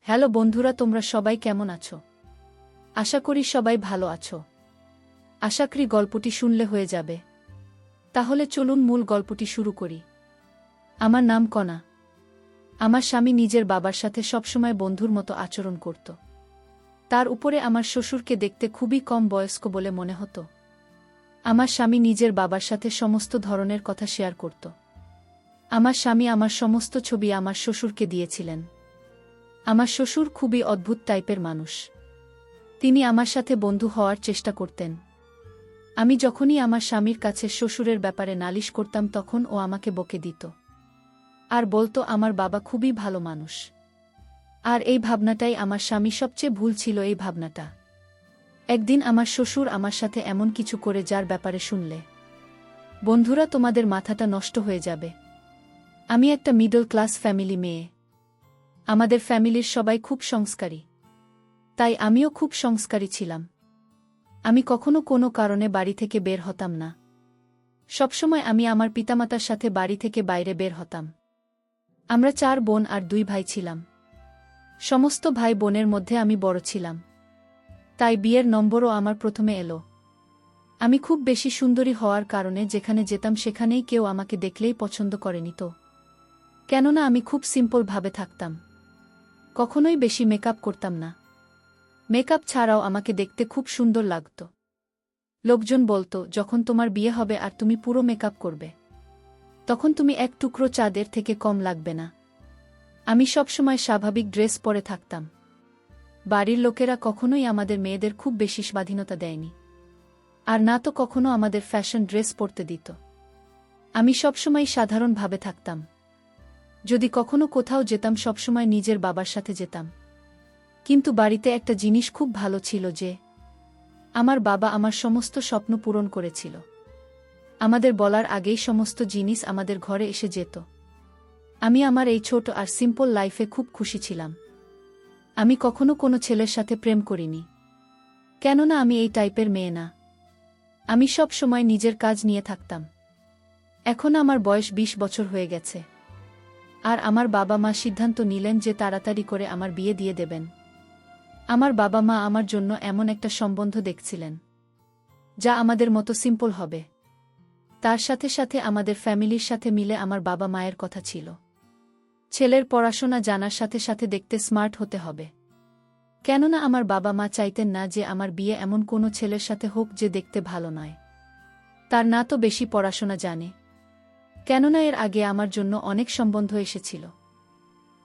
Hello বন্ধুরা, তোমরা সবাই কেমন আছো? আশা করি সবাই ভালো আছো। আশা করি গল্পটি শুনলে হয়ে যাবে। তাহলে চলুন মূল গল্পটি শুরু করি। আমার নাম কণা। আমার স্বামী নিজের বাবার সাথে সবসময় বন্ধুর মতো আচরণ করত। তার উপরে আমার শ্বশুরকে দেখতে খুবই কম বয়স্ক বলে মনে হতো। আমার স্বামী নিজের বাবার সাথে সমস্ত ধরনের কথা শেয়ার করত। আমার স্বামী আমার সমস্ত ছবি আমার শ্বশুরকে দিয়েছিলেন। আমার শ্বশুর খুবই অদ্ভুত টাইপের মানুষ। তিনি আমার সাথে বন্ধু হওয়ার চেষ্টা করতেন। আমি যখনই আমার স্বামীর কাছে শ্বশুরের ব্যাপারে নালিশ করতাম তখন ও আমাকে বকে দিত আর বলতো আমার বাবা খুবই ভালো মানুষ। আর এই ভাবনাটাই আমার স্বামী সবচেয়ে ভুল ছিল। এই ভাবনাটা একদিন আমার শ্বশুর আমার সাথে এমন কিছু করে যার ব্যাপারে শুনলে বন্ধুরা তোমাদের মাথাটা নষ্ট হয়ে যাবে। আমি একটা মিডল ক্লাস ফ্যামিলি মেয়ে। আমাদের ফ্যামিলির সবাই খুব সংস্কারী, তাই আমিও খুব সংস্কারী ছিলাম। আমি কখনো কোনো কারণে বাড়ি থেকে বের হতাম না। সবসময় আমি আমার পিতামাতার সাথে বাড়ি থেকে বাইরে বের হতাম। আমরা 4 বোন আর 2 ভাই ছিলাম। সমস্ত ভাই বোনের মধ্যে আমি বড় ছিলাম, তাই বিয়ের নম্বরও আমার প্রথমে এলো। আমি খুব বেশি সুন্দরী হওয়ার কারণে যেখানে যেতাম সেখানেই কেউ আমাকে দেখলেই পছন্দ করেনি তো। কেননা আমি খুব সিম্পল ভাবে থাকতাম, কখনোই বেশি মেকআপ করতাম না। মেকআপ ছাড়াও আমাকে দেখতে খুব সুন্দর লাগত। লোকজন বলতো, যখন তোমার বিয়ে হবে আর তুমি পুরো মেকআপ করবে, তখন তুমি এক টুকরো চাঁদের থেকে কম লাগবে না। আমি সবসময় স্বাভাবিক ড্রেস পরে থাকতাম। বাড়ির লোকেরা কখনোই আমাদের মেয়েদের খুব বেশি স্বাধীনতা দেয়নি, আর না তো কখনো আমাদের ফ্যাশন ড্রেস পরতে দিত। আমি সবসময় সাধারণভাবে থাকতাম। যদি কখনো কোথাও যেতাম সবসময় নিজের বাবার সাথে যেতাম। কিন্তু বাড়িতে একটা জিনিস খুব ভালো ছিল যে আমার বাবা আমার সমস্ত স্বপ্ন পূরণ করেছিল। আমাদের বলার আগেই সমস্ত জিনিস আমাদের ঘরে এসে যেত। আমি আমার এই ছোট আর সিম্পল লাইফে খুব খুশি ছিলাম। আমি কখনো কোনো ছেলের সাথে প্রেম করিনি, কেননা আমি এই টাইপের মেয়ে না। আমি সব সময় নিজের কাজ নিয়ে থাকতাম। এখন আমার বয়স 20 বছর হয়ে গেছে, আর আমার বাবা মা সিদ্ধান্ত নিলেন যে তাড়াতাড়ি করে আমার বিয়ে দিয়ে দেবেন। আমার বাবা মা আমার জন্য এমন একটা সম্বন্ধ দেখছিলেন যা আমাদের মতো সিম্পল হবে। তার সাথে সাথে আমাদের ফ্যামিলির সাথে মিলে আমার বাবা মায়ের কথা ছিল, ছেলের পড়াশোনা জানার সাথে সাথে দেখতে স্মার্ট হতে হবে। কেননা আমার বাবা মা চাইতেন না যে আমার বিয়ে এমন কোনো ছেলের সাথে হোক যে দেখতে ভালো নয়, তার না তো বেশি পড়াশোনা জানে। কেননা এর আগে আমার জন্য অনেক সম্বন্ধ এসেছিল,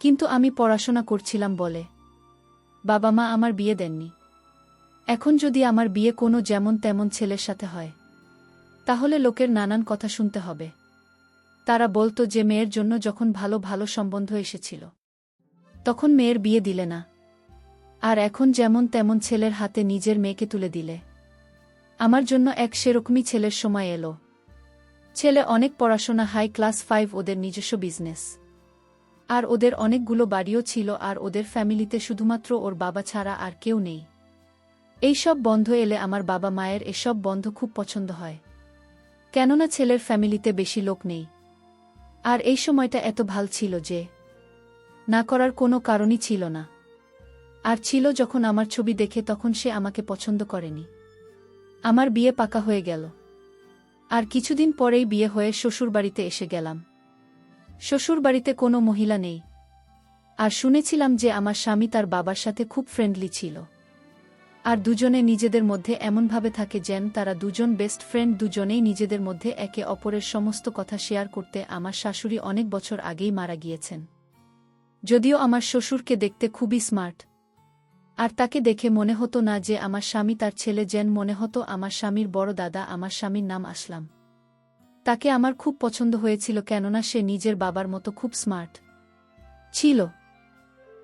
কিন্তু আমি পড়াশোনা করছিলাম বলে বাবা মা আমার বিয়ে দেননি। এখন যদি আমার বিয়ে কোনো যেমন তেমন ছেলের সাথে হয়, তাহলে লোকের নানান কথা শুনতে হবে। তারা বলতো যে মেয়ের জন্য যখন ভালো ভালো সম্বন্ধ এসেছিল তখন মেয়ের বিয়ে দিলে না, আর এখন যেমন তেমন ছেলের হাতে নিজের মেয়েকে তুলে দিলে। আমার জন্য এক সেরকমই ছেলের সময় এলো। ছেলে অনেক পড়াশোনা, হাই ক্লাস 5, ওদের নিজস্ব বিজনেস, আর ওদের অনেকগুলো বাড়িও ছিল, আর ওদের ফ্যামিলিতে শুধুমাত্র ওর বাবা ছাড়া আর কেউ নেই। এই সব বন্ধ এলে আমার বাবা মায়ের এসব বন্ধ খুব পছন্দ হয়, কেননা ছেলের ফ্যামিলিতে বেশি লোক নেই। আর এই সময়টা এত ভাল ছিল যে না করার কোনো কারণই ছিল না। আর ছিল যখন আমার ছবি দেখে তখন সে আমাকে পছন্দ করেনি। আমার বিয়ে পাকা হয়ে গেল, আর কিছুদিন পরেই বিয়ে হয়ে শ্বশুরবাড়িতে এসে গেলাম। শ্বশুরবাড়িতে কোনো মহিলা নেই, আর শুনেছিলাম যে আমার স্বামী তার বাবার সাথে খুব ফ্রেন্ডলি ছিল, আর দুজনে নিজেদের মধ্যে এমনভাবে থাকে যেন তারা দুজন বেস্ট ফ্রেন্ড। দুজনেই নিজেদের মধ্যে একে অপরের সমস্ত কথা শেয়ার করতে। আমার শাশুড়ি অনেক বছর আগেই মারা গিয়েছেন, যদিও আমার শ্বশুরকে দেখতে খুবই স্মার্ট, আর তাকে দেখে মনে হতো না যে আমার স্বামী তার ছেলে, যেন মনে হতো আমার স্বামীর বড় দাদা। আমার স্বামীর নাম আসলাম। তাকে আমার খুব পছন্দ হয়েছিল, কেননা সে নিজের বাবার মতো খুব স্মার্ট ছিল।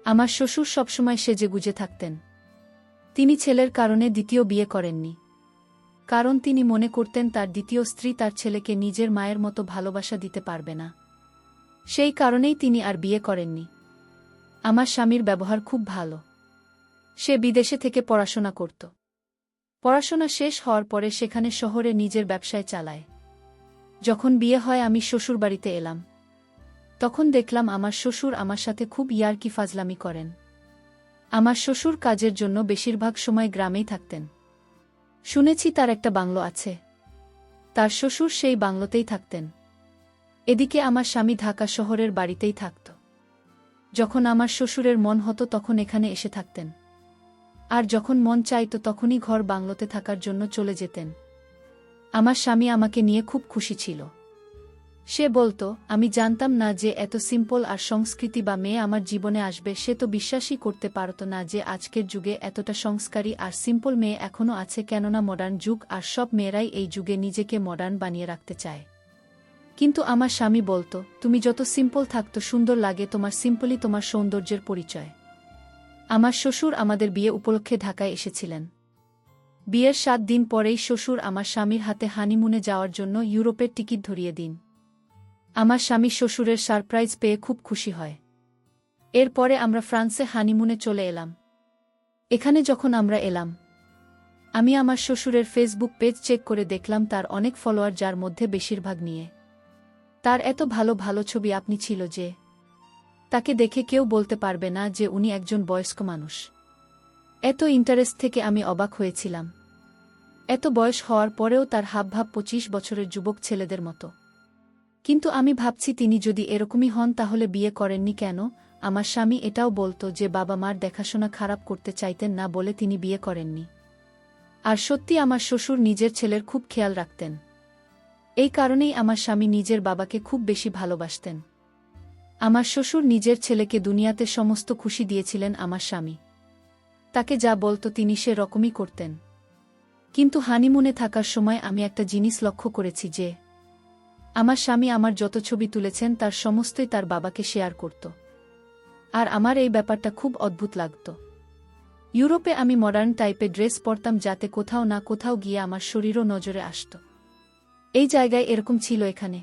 আমার শ্বশুর সবসময় সেজেগুজে থাকতেন। তিনি ছেলের কারণে দ্বিতীয় বিয়ে করেননি, কারণ তিনি মনে করতেন তার দ্বিতীয় স্ত্রী তার ছেলেকে নিজের মায়ের মতো ভালোবাসা দিতে পারবে না। সেই কারণেই তিনি আর বিয়ে করেননি। আমার স্বামীর ব্যবহার খুব ভালো। সে বিদেশে থেকে পড়াশোনা করত। পড়াশোনা শেষ হওয়ার পরে সেখানে শহরে নিজের ব্যবসায় চালায়। যখন বিয়ে হয় আমি শ্বশুরবাড়িতে এলাম, তখন দেখলাম আমার শ্বশুর আমার সাথে খুব ইয়ার্কি ফাজলামি করেন। আমার শ্বশুর কাজের জন্য বেশিরভাগ সময় গ্রামেই থাকতেন। শুনেছি তার একটা বাংলো আছে। তার শ্বশুর সেই বাংলোতেই থাকতেন। এদিকে আমার স্বামী ঢাকা শহরের বাড়িতেই থাকত। যখন আমার শ্বশুরের মন হতো তখন এখানে এসে থাকতেন। আর যখন মন চাইতো তখনই ঘর বাংলোতে থাকার জন্য চলে যেতেন। আমার স্বামী আমাকে নিয়ে খুব খুশি ছিল। সে বলতো, আমি জানতাম না যে এত সিম্পল আর সংস্কৃতি বা মেয়ে আমার জীবনে আসবে। সে তো বিশ্বাসই করতে পারত না যে আজকের যুগে এতটা সংস্কারী আর সিম্পল মেয়ে এখনও আছে, কেননা মডার্ন যুগ আর সব মেয়েরাই এই যুগে নিজেকে মডার্ন বানিয়ে রাখতে চায়। কিন্তু আমার স্বামী বলতো, তুমি যত সিম্পল থাকতো সুন্দর লাগে, তোমার সিম্পলই তোমার সৌন্দর্যের পরিচয়। আমার শ্বশুর আমাদের বিয়ে উপলক্ষে ঢাকায় এসেছিলেন। বিয়ের 7 দিন পরেই শ্বশুর আমার স্বামীর হাতে হানিমুনে যাওয়ার জন্য ইউরোপের টিকিট ধরিয়ে দিন। আমার স্বামী শ্বশুরের সারপ্রাইজ পেয়ে খুব খুশি হয়। এরপরে আমরা ফ্রান্সে হানিমুনে চলে এলাম। এখানে যখন আমরা এলাম, আমি আমার শ্বশুরের ফেসবুক পেজ চেক করে দেখলাম তার অনেক ফলোয়ার, যার মধ্যে বেশিরভাগ নিয়ে তার এত ভালো ভালো ছবি আপনি ছিল যে তাকে দেখে কেউ বলতে পারবে না যে উনি একজন বয়স্ক মানুষ। এত ইন্টারেস্ট থেকে আমি অবাক হয়েছিলাম। এত বয়স হওয়ার পরেও তার হাবভাব 25 বছরের যুবক ছেলেদের মতো। কিন্তু আমি ভাবছি তিনি যদি এরকমই হন তাহলে বিয়ে করেননি কেন? আমার স্বামী এটাও বলতো যে বাবা মার দেখাশোনা খারাপ করতে চাইতেন না বলে তিনি বিয়ে করেননি। আর সত্যি আমার শ্বশুর নিজের ছেলের খুব খেয়াল রাখতেন। এই কারণেই আমার স্বামী নিজের বাবাকে খুব বেশি ভালোবাসতেন। আমার শ্বশুর নিজের ছেলেকে দুনিয়াতে সমস্ত খুশি দিয়েছিলেন। আমার স্বামী তাকে যা বলতো তিনি সে রকমই করতেন। কিন্তু হানিমুনে থাকার সময় আমি একটা জিনিস লক্ষ্য করেছি যে আমার স্বামী আমার যত ছবি তুলেছেন তার সমস্তই তার বাবাকে শেয়ার করত। আর আমার এই ব্যাপারটা খুব অদ্ভুত লাগত। ইউরোপে আমি মডার্ন টাইপের ড্রেস পরতাম যাতে কোথাও না কোথাও গিয়ে আমার শরীরও নজরে আসত। এই জায়গায় এরকম ছিল, এখানে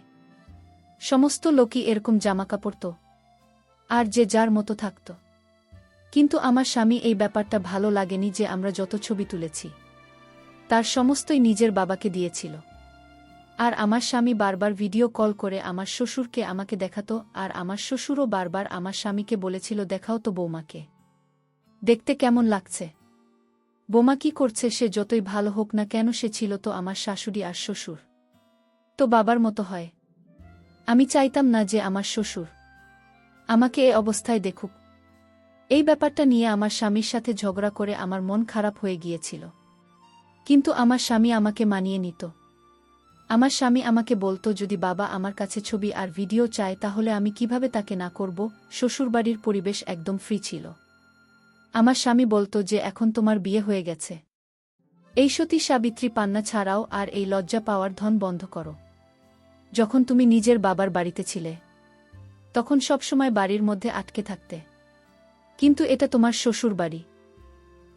সমস্ত লোকই এরকম জামাকাপড় পরত আর যে যার মতো থাকত। কিন্তু আমার স্বামী এই ব্যাপারটা ভালো লাগেনি যে আমরা যত ছবি তুলেছি তার সমস্তই নিজের বাবাকে দিয়েছিল। আর আমার স্বামী বারবার ভিডিও কল করে আমার শ্বশুরকে আমাকে দেখাতো, আর আমার শ্বশুরও বারবার আমার স্বামীকে বলেছিল, দেখাও তো বৌমাকে, দেখতে কেমন লাগছে, বৌমা কি করছে। সে যতই ভালো হোক না কেন, সে ছিল তো আমার শাশুড়ি, আর শ্বশুর তো বাবার মতো হয়। আমি চাইতাম না যে আমার শ্বশুর আমাকে এই অবস্থায় দেখুক। এই ব্যাপারটা নিয়ে আমার স্বামীর সাথে ঝগড়া করে আমার মন খারাপ হয়ে গিয়েছিল। কিন্তু আমার স্বামী আমাকে মানিয়ে নিত। আমার স্বামী আমাকে বলতো, যদি বাবা আমার কাছে ছবি আর ভিডিও চায় তাহলে আমি কিভাবে তাকে না করব। শ্বশুরবাড়ির পরিবেশ একদম ফ্রি ছিল। আমার স্বামী বলতো যে এখন তোমার বিয়ে হয়ে গেছে, এই সতী সাবিত্রী পান্না ছাড়াও আর এই লজ্জা পাওয়ার ধন বন্ধ করো। যখন তুমি নিজের বাবার বাড়িতে ছিলে তখন সবসময় বাড়ির মধ্যে আটকে থাকতে, কিন্তু এটা তোমার শ্বশুর বাড়ি,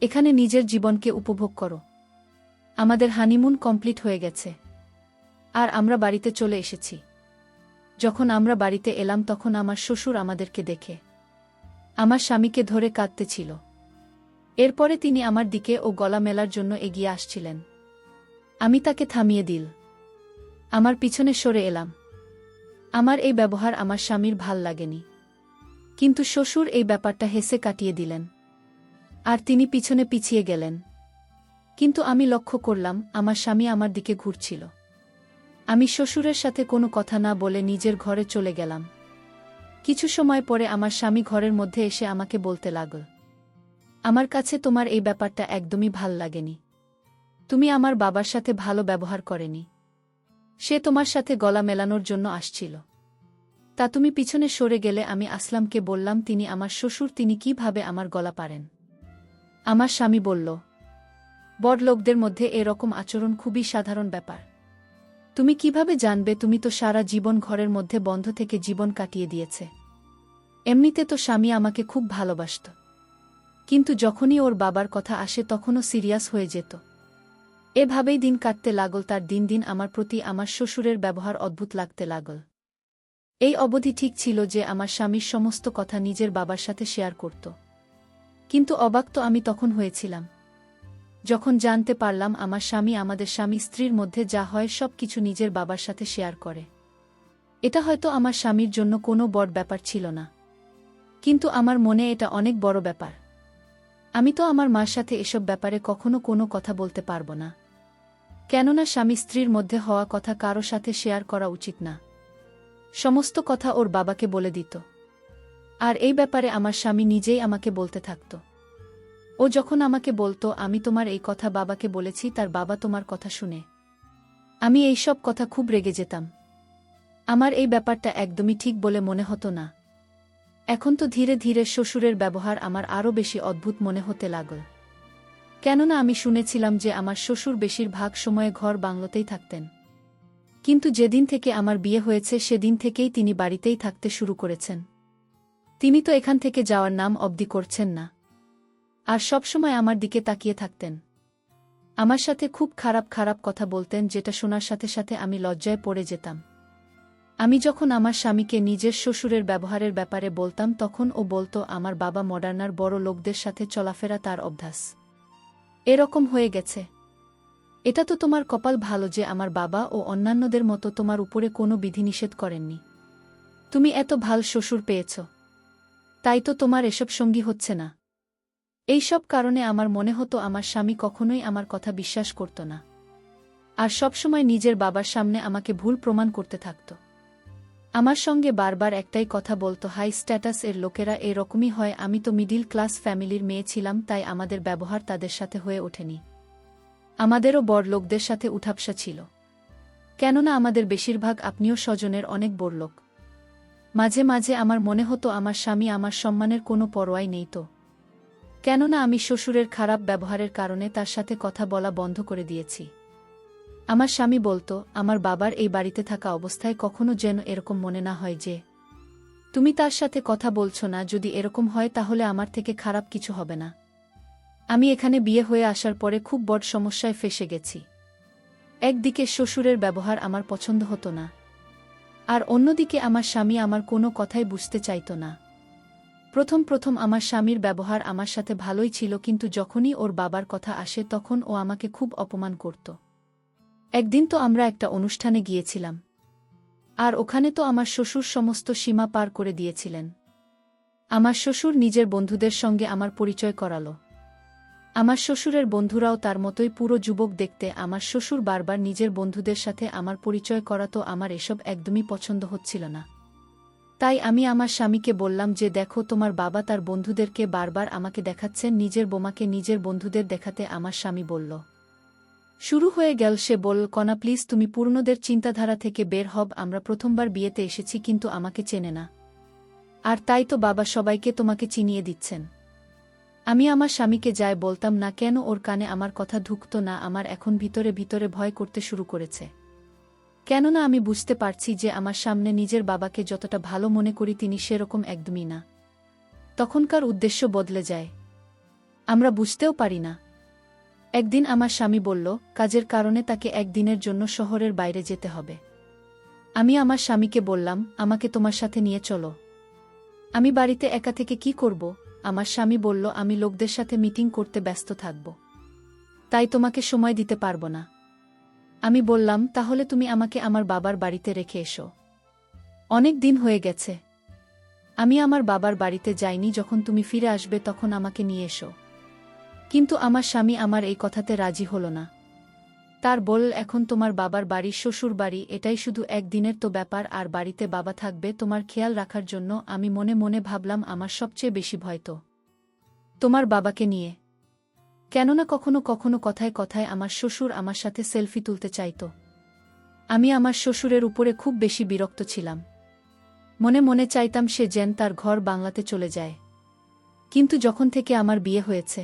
এখানে নিজের জীবনকে উপভোগ করো। আমাদের হানিমুন কমপ্লিট হয়ে গেছে আর আমরা বাড়িতে চলে এসেছি। যখন আমরা বাড়িতে এলাম তখন আমার শ্বশুর আমাদেরকে দেখে আমার স্বামীকে ধরে কাঁদতেছিল। এরপরে তিনি আমার দিকে ও গলা মেলার জন্য এগিয়ে আসছিলেন। আমি তাকে থামিয়ে দিল, আমার পিছনে সরে এলাম। আমার এই ব্যবহার আমার স্বামীর ভাল লাগেনি, কিন্তু শ্বশুর এই ব্যাপারটা হেসে কাটিয়ে দিলেন আর তিনি পিছনে পিছিয়ে গেলেন। কিন্তু আমি লক্ষ্য করলাম আমার স্বামী আমার দিকে ঘুরছিল। আমি শ্বশুরের সাথে কোনো কথা না বলে নিজের ঘরে চলে গেলাম। কিছু সময় পরে আমার স্বামী ঘরের মধ্যে এসে আমাকে বলতে লাগল, আমার কাছে তোমার এই ব্যাপারটা একদমই ভাল লাগেনি। তুমি আমার বাবার সাথে ভালো ব্যবহার করেনি। সে তোমার সাথে গলা মেলানোর জন্য আসছিল, তা তুমি পিছনে সরে গেলে। আমি আসলামকে বললাম, তিনি আমার শ্বশুর, তিনি কিভাবে আমার গলা পারেন? আমার স্বামী বলল, বড়লোকদের মধ্যে এরকম আচরণ খুবই সাধারণ ব্যাপার। তুমি কিভাবে জানবে? তুমি তো সারা জীবন ঘরের মধ্যে বন্ধ থেকে জীবন কাটিয়ে দিয়েছে। এমনিতে তো স্বামী আমাকে খুব ভালোবাসত, কিন্তু যখনই ওর বাবার কথা আসে তখনও সিরিয়াস হয়ে যেত। এভাবেই দিন কাটতে লাগল। তার দিন দিন আমার প্রতি আমার শ্বশুরের ব্যবহার অদ্ভুত লাগতে লাগল। এই অবধি ঠিক ছিল যে আমার স্বামীর সমস্ত কথা নিজের বাবার সাথে শেয়ার করত, কিন্তু অবাক তো আমি তখন হয়েছিলাম যখন জানতে পারলাম আমার স্বামী আমাদের স্বামী স্ত্রীর মধ্যে যা হয় সব কিছু নিজের বাবার সাথে শেয়ার করে। এটা হয়তো আমার স্বামীর জন্য কোনো বড় ব্যাপার ছিল না, কিন্তু আমার মনে এটা অনেক বড় ব্যাপার। আমি তো আমার মার সাথে এসব ব্যাপারে কখনো কোনো কথা বলতে পারবো না। কেননা স্বামী স্ত্রীর মধ্যে হওয়া কথা কারো সাথে শেয়ার করা উচিত না। সমস্ত কথা ওর বাবাকে বলে দিত। আর এই ব্যাপারে আমার স্বামী নিজেই আমাকে বলতে থাকত। ও যখন আমাকে বলতো, আমি তোমার এই কথা বাবাকে বলেছি, তার বাবা তোমার কথা শুনে। আমি এই সব কথা খুব রেগে যেতাম। আমার এই ব্যাপারটা একদমই ঠিক বলে মনে হতো না। এখন তো ধীরে ধীরে শ্বশুরের ব্যবহার আমার আরও বেশি অদ্ভুত মনে হতে লাগল। কেননা আমি শুনেছিলাম যে আমার শ্বশুর বেশিরভাগ সময়ে ঘর বাংলোতেই থাকতেন। কিন্তু যেদিন থেকে আমার বিয়ে হয়েছে সেদিন থেকেই তিনি বাড়িতেই থাকতে শুরু করেছেন। তিনি তো এখান থেকে যাওয়ার নাম অবধি করছেন না। আর সবসময় আমার দিকে তাকিয়ে থাকতেন। আমার সাথে খুব খারাপ খারাপ কথা বলতেন, যেটা শোনার সাথে সাথে আমি লজ্জায় পড়ে যেতাম। আমি যখন আমার স্বামীকে নিজের শ্বশুরের ব্যবহারের ব্যাপারে বলতাম, তখন ও বলতো, আমার বাবা মডার্নার বড় লোকদের সাথে চলাফেরা তার অভ্যাস। এরকম হয়ে গেছে। এটা তো তোমার কপাল ভালো যে আমার বাবা ও অন্যান্যদের মতো তোমার উপরে কোনো বিধিনিষেধ করেননি। তুমি এত ভাল শ্বশুর পেয়েছ, তাই তো তোমার এসব সঙ্গী হচ্ছে না। এই সব কারণে আমার মনে হতো আমার স্বামী কখনোই আমার কথা বিশ্বাস করত না, আর সবসময় নিজের বাবার সামনে আমাকে ভুল প্রমাণ করতে থাকত। আমার সঙ্গে বারবার একটাই কথা বলতো, হাই স্ট্যাটাস এর লোকেরা এরকমই হয়, আমি তো মিডিল ক্লাস ফ্যামিলির মেয়ে ছিলাম, তাই আমাদের ব্যবহার তাদের সাথে হয়ে ওঠেনি। আমাদেরও বড়লোকদের সাথে উঠাপসা ছিল, কেননা আমাদের বেশিরভাগ আত্মীয় স্বজনের অনেক বড়লোক। মাঝে মাঝে আমার মনে হতো আমার স্বামী আমার সম্মানের কোনো পরোয়াই নেই তো, কেননা আমি শ্বশুরের খারাপ ব্যবহারের কারণে তার সাথে কথা বলা বন্ধ করে দিয়েছি। আমার স্বামী বলতো, আমার বাবার এই বাড়িতে থাকা অবস্থায় কখনো যেন এরকম মনে না হয় যে তুমি তার সাথে কথা বলছো না। যদি এরকম হয় তাহলে আমার থেকে খারাপ কিছু হবে না। আমি এখানে বিয়ে হয়ে আসার পরে খুব বড় সমস্যায় ফেঁসে গেছি। একদিকে শ্বশুরের ব্যবহার আমার পছন্দ হতো না, আর অন্যদিকে আমার স্বামী আমার কোনো কথাই বুঝতে চাইত না। প্রথম প্রথম আমার স্বামীর ব্যবহার আমার সাথে ভালোই ছিল, কিন্তু যখনই ওর বাবার কথা আসে তখন ও আমাকে খুব অপমান করত। একদিন তো আমরা একটা অনুষ্ঠানে গিয়েছিলাম, আর ওখানে তো আমার শ্বশুর সমস্ত সীমা পার করে দিয়েছিলেন। আমার শ্বশুর নিজের বন্ধুদের সঙ্গে আমার পরিচয় করালো। আমার শ্বশুরের বন্ধুরাও তার মতোই পুরো যুবক দেখতে। আমার শ্বশুর বারবার নিজের বন্ধুদের সাথে আমার পরিচয় করাতো। আমার এসব একদমই পছন্দ হচ্ছিল না। তাই আমি আমার স্বামীকে বললাম যে, দেখো, তোমার বাবা তার বন্ধুদেরকে বারবার আমাকে দেখাচ্ছেন, নিজের বোমাকে নিজের বন্ধুদের দেখাতে। আমার স্বামী বলল, শুরু হয়ে গেল। সে বলল, কনা প্লিজ, তুমি পুরনোদের চিন্তাধারা থেকে বের হব। আমরা প্রথমবার বিয়েতে এসেছি, কিন্তু আমাকে চেনে না, আর তাই তো বাবা সবাইকে তোমাকে চিনিয়ে দিচ্ছেন। আমি আমার স্বামীকে যাই বলতাম না কেন, ওর কানে আমার কথা ঢুকত না। আমার এখন ভিতরে ভিতরে ভয় করতে শুরু করেছে, কেননা আমি বুঝতে পারছি যে আমার সামনে নিজের বাবাকে যতটা ভালো মনে করি তিনি সেরকম একদমই না। তখনকার উদ্দেশ্য বদলে যায়, আমরা বুঝতেও পারি না। একদিন আমার স্বামী বলল, কাজের কারণে তাকে একদিনের জন্য শহরের বাইরে যেতে হবে। আমি আমার স্বামীকে বললাম, আমাকে তোমার সাথে নিয়ে চলো। আমি বাড়িতে একা থেকে কি করব? আমার স্বামী বলল, আমি লোকদের সাথে মিটিং করতে ব্যস্ত থাকব, তাই তোমাকে সময় দিতে পারব না। আমি বললাম, তাহলে তুমি আমাকে আমার বাবার বাড়িতে রেখে এসো। অনেক দিন হয়ে গেছে, আমি আমার বাবার বাড়িতে যাইনি। যখন তুমি ফিরে আসবে তখন আমাকে নিয়ে এসো। কিন্তু আমার স্বামী আমার এই কথাতে রাজি হল না। তার বল, এখন তোমার বাবার বাড়ির শ্বশুর বাড়ি, এটাই শুধু একদিনের তো ব্যাপার, আর বাড়িতে বাবা থাকবে তোমার খেয়াল রাখার জন্য। আমি মনে মনে ভাবলাম, আমার সবচেয়ে বেশি ভয় তো তোমার বাবাকে নিয়ে, কেননা কখনো কখনো কথায় কথায় আমার শ্বশুর আমার সাথে সেলফি তুলতে চাইত। আমি আমার শ্বশুরের উপরে খুব বেশি বিরক্ত ছিলাম। মনে মনে চাইতাম সে যেন তার ঘর বাংলাতে চলে যায়। কিন্তু যখন থেকে আমার বিয়ে হয়েছে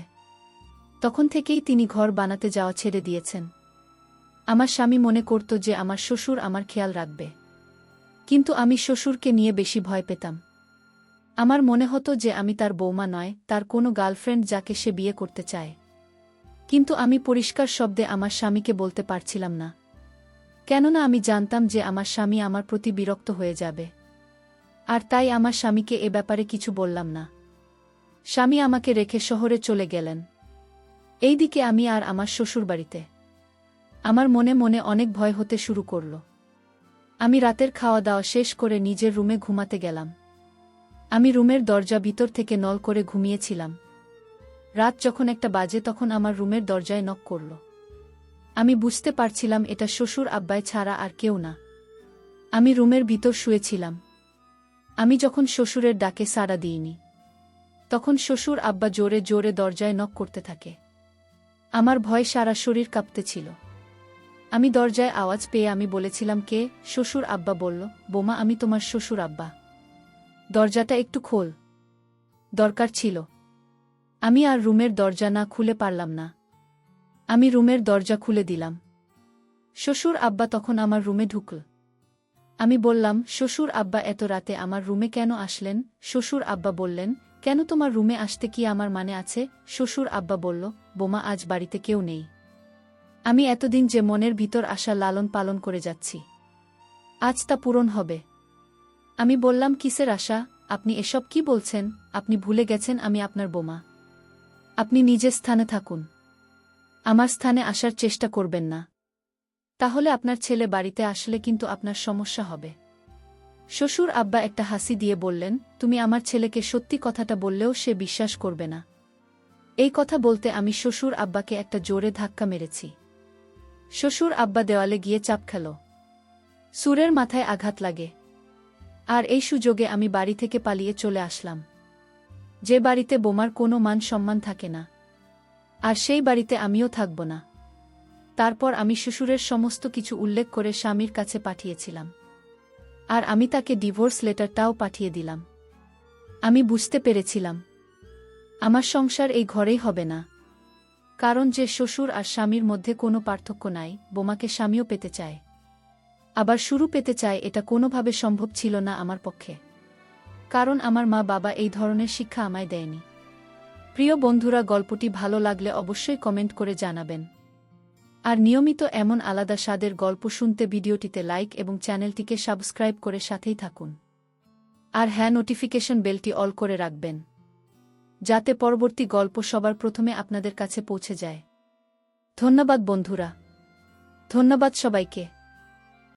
তখন থেকেই তিনি ঘর বানাতে যাওয়া ছেড়ে দিয়েছেন। আমার স্বামী মনে করত যে আমার শ্বশুর আমার খেয়াল রাখবে, কিন্তু আমি শ্বশুরকে নিয়ে বেশি ভয় পেতাম। আমার মনে হতো যে আমি তার বৌমা নয়, তার কোনো গার্লফ্রেন্ড যাকে সে বিয়ে করতে চায়। কিন্তু আমি পরিষ্কার শব্দে আমার স্বামীকে বলতে পারছিলাম না, কেননা আমি জানতাম যে আমার স্বামী আমার প্রতি বিরক্ত হয়ে যাবে। আর তাই আমার স্বামীকে এ ব্যাপারে কিছু বললাম না। স্বামী আমাকে রেখে শহরে চলে গেলেন। এইদিকে আমি আর আমার শ্বশুরবাড়িতে। আমার মনে মনে অনেক ভয় হতে শুরু করল। আমি রাতের খাওয়া দাওয়া শেষ করে নিজের রুমে ঘুমাতে গেলাম। আমি রুমের দরজা ভিতর থেকে নল করে ঘুমিয়েছিলাম। রাত যখন একটা বাজে তখন আমার রুমের দরজায় নক করল। আমি বুঝতে পারছিলাম এটা শ্বশুর আব্বাই ছাড়া আর কেউ না। আমি রুমের ভিতর শুয়েছিলাম। আমি যখন শ্বশুরের ডাকে সাড়া দিইনি, তখন শ্বশুর আব্বা জোরে জোরে দরজায় নক করতে থাকে। আমার ভয়ে সারা শরীর কাঁপতেছিল। আমি দরজায় আওয়াজ পেয়ে আমি বলেছিলাম, কে? শ্বশুর আব্বা বলল, বোমা, আমি তোমার শ্বশুর আব্বা। দরজাটা একটু খোল। দরকার ছিল। আমি আর রুমের দরজা না খুলে পারলাম না। আমি রুমের দরজা খুলে দিলাম। শ্বশুর আব্বা তখন আমার রুমে ঢুকল। আমি বললাম, শ্বশুর আব্বা, এত রাতে আমার রুমে কেন আসলেন? শ্বশুর আব্বা বললেন, কেন, তোমার রুমে আসতে কি আমার মানে আছে? শ্বশুর আব্বা বলল, বোমা, আজ বাড়িতে কেউ নেই। আমি এতদিন যে মনের ভিতর আশা লালন পালন করে যাচ্ছি, আজ তা পূরণ হবে। আমি বললাম, কিসের আশা? আপনি এসব কি বলছেন? আপনি ভুলে গেছেন আমি আপনার বোমা। আপনি নিজের স্থানে থাকুন। আমার স্থানে আসার চেষ্টা করবেন না। তাহলে আপনার ছেলে বাড়িতে আসলে কিন্তু আপনার সমস্যা হবে। শ্বশুর আব্বা একটা হাসি দিয়ে বললেন, তুমি আমার ছেলেকে সত্যি কথাটা বললেও সে বিশ্বাস করবে না। এই কথা বলতে আমি শ্বশুর আব্বাকে একটা জোরে ধাক্কা মেরেছি। শ্বশুর আব্বা দেওয়ালে গিয়ে চাপ খেল। সুরের মাথায় আঘাত লাগে। আর এই সুযোগে আমি বাড়ি থেকে পালিয়ে চলে আসলাম। যে বাড়িতে বোমার কোনো মান সম্মান থাকে না, আর সেই বাড়িতে আমিও থাকব না। তারপর আমি শ্বশুরের সমস্ত কিছু উল্লেখ করে স্বামীর কাছে পাঠিয়েছিলাম। আর আমি তাকে ডিভোর্স লেটারটাও পাঠিয়ে দিলাম। আমি বুঝতে পেরেছিলাম আমার সংসার এই ঘরেই হবে না। কারণ যে শ্বশুর আর স্বামীর মধ্যে কোনো পার্থক্য নাই, বোমাকে স্বামীও পেতে চায়, আবার শুরু পেতে চায়, এটা কোনোভাবে সম্ভব ছিল না আমার পক্ষে। কারণ আমার মা বাবা এই ধরনের শিক্ষা আমায় দেয়নি। প্রিয় বন্ধুরা, গল্পটি ভালো লাগলে অবশ্যই কমেন্ট করে জানাবেন। আর নিয়মিত এমন আলাদা স্বাদের গল্প শুনতে ভিডিওটিতে লাইক এবং চ্যানেলটিকে সাবস্ক্রাইব করে সাথেই থাকুন। আর হ্যাঁ, নোটিফিকেশন বেলটি অল করে রাখবেন, যাতে পরবর্তী গল্প সবার প্রথমে আপনাদের কাছে পৌঁছে যায়। ধন্যবাদ বন্ধুরা। ধন্যবাদ সবাইকে।